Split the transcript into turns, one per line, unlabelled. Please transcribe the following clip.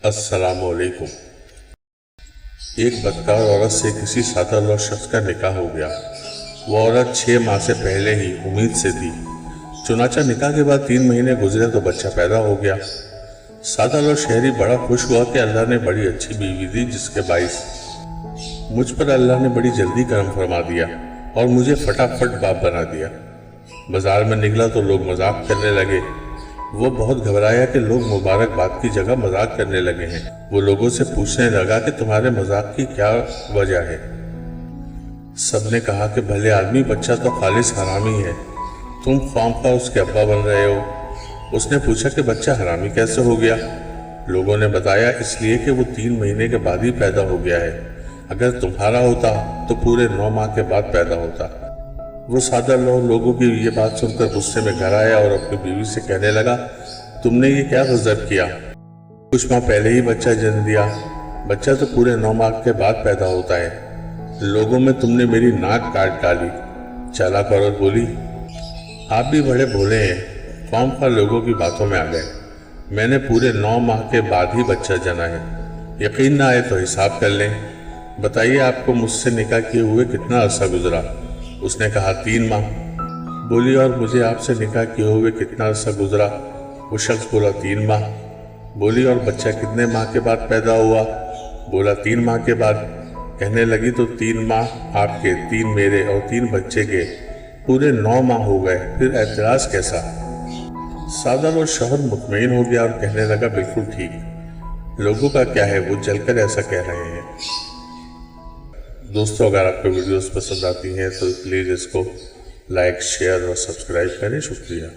अस्सलाम वालेकुम। एक बदकार औरत से किसी सादा शख्स का निकाह हो गया। वो औरत 6 माह से पहले ही उम्मीद से थी। चुनाचा निकाह के बाद 3 महीने गुजरे तो बच्चा पैदा हो गया। सादा शहरी बड़ा खुश हुआ कि अल्लाह ने बड़ी अच्छी बीवी दी, जिसके बाइस मुझ पर अल्लाह ने बड़ी जल्दी करम फरमा दिया और मुझे फटाफट बाप बना दिया। बाजार में निकला तो लोग मजाक करने लगे। वो बहुत घबराया कि लोग मुबारकबाद की जगह मजाक करने लगे हैं। वो लोगों से पूछने लगा कि तुम्हारे मजाक की क्या वजह है। सबने कहा कि भले आदमी, बच्चा तो खालिस हरामी है, तुम ख्वामख्वाह उसके अब्बा बन रहे हो। उसने पूछा कि बच्चा हरामी कैसे हो गया। लोगों ने बताया, इसलिए कि वो 3 महीने के बाद ही पैदा हो गया है। अगर तुम्हारा होता तो पूरे 9 माह के बाद पैदा होता। वो सादा लोगों की ये बात सुनकर गुस्से में घर आया और अपनी बीवी से कहने लगा, तुमने ये क्या गजब किया। कुछ माह पहले ही बच्चा जन्म दिया। बच्चा तो पूरे 9 माह के बाद पैदा होता है। लोगों में तुमने मेरी नाक काट डाली। चालाक औरत बोली, आप भी बड़े भोले हैं, ख्वामख्वाह लोगों की बातों में आ गए। मैंने पूरे 9 माह के बाद ही बच्चा जना है। यकीन ना आए तो हिसाब कर लें। बताइए, आपको मुझसे निकाह किए हुए कितना अरसा गुजरा। उसने कहा, 3 माह। बोली, और मुझे आपसे निकाह किए हुए कितना अरसा गुजरा। वो शख्स बोला, 3 माह। बोली, और बच्चा कितने माह के बाद पैदा हुआ। बोला, 3 माह के बाद। कहने लगी, तो 3 माह आपके, 3 मेरे और 3 बच्चे के, पूरे 9 माह हो गए, फिर एतराज कैसा। सादा और शौहर मुतमईन हो गया और कहने लगा, बिल्कुल ठीक, लोगों का क्या है, वो जलकर ऐसा कह रहे हैं। दोस्तों, अगर आपको वीडियोस पसंद आती हैं तो प्लीज़ इसको लाइक, शेयर और सब्सक्राइब करें। शुक्रिया।